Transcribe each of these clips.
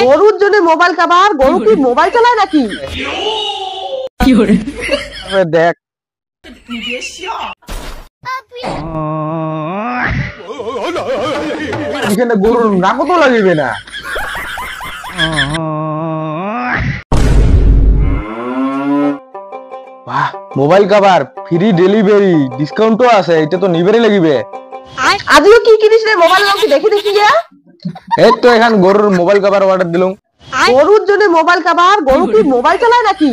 গরুর জন্য mobile cover, গরু কি মোবাইল চালায় নাকি? দেখ এখানে গরুর নাকও তো লাগিবে না। বাহ, মোবাইল কাভার ফ্রি ডেলিভারি ডিসকাউন্টও আছে, এটা তো নিবেরই লাগিবে। আজও কি কিনিস রে মোবাইল নাম কি দেখি গিয়া? এই তো এখন গরুর মোবাইল কাভার অর্ডার দিলাম। গরুর জন্য মোবাইল কাভার, গরু কি মোবাইল চালায় নাকি?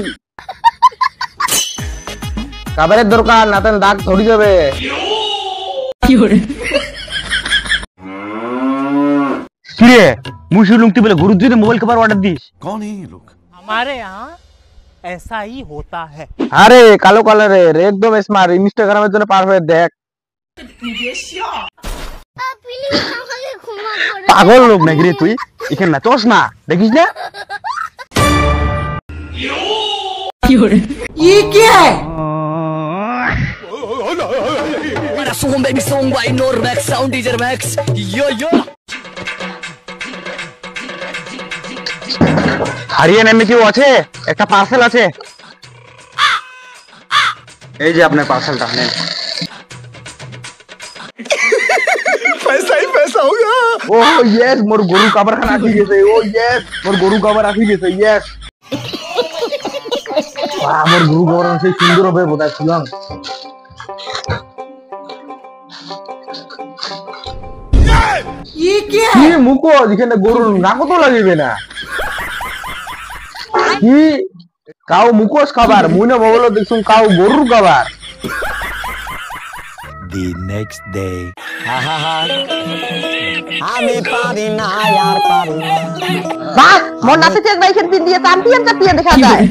কাভারের দরকার না তেন দাগ ধরে যাবে। কিরে মুশি লুংতি বলে গরুর জন্য মোবাইল কাভার অর্ডার দিস? कौन है ये लोग? हमारे यहाँ ऐसा ही होता है। আরে কালো কালারের একদম স্মার্ট, ইনস্টাগ্রামের জন্য পারফেক্ট। দেখ পাগল লোক নাকি রে তুই? এখানে না চস না, দেখিস না? ये क्या है? Song baby song by Normax sound DJ Max yo yo Haryana এমনি কেউ আছে? একটা পার্সেল আছে, এই যে আপনার পার্সেলটা নেন। पैसा ही पैसा होगा। ও ইয়েস, মোর গরু কাভার খান আসি গেছে। ও ইয়েস, মোর গরু কাভার আসি গেছে। ইয়েস, আমার গরু কাভার সেই সুন্দর হবে বোধহয় ছিলাম। ये क्या কি है? মুখো যেখানে গরুর নাকও তো লাগিবে না। কি কাউ মুখোশ খাবার, মুই না বলো দেখছুম কাউ গরুর খাবার। The next day. আমি পারি না আর পারি না বাহ, মোর নাচে চেক বাইকের দিন দিয়ে চাম্পিয়ন চাপিয়ে দেখা যায়।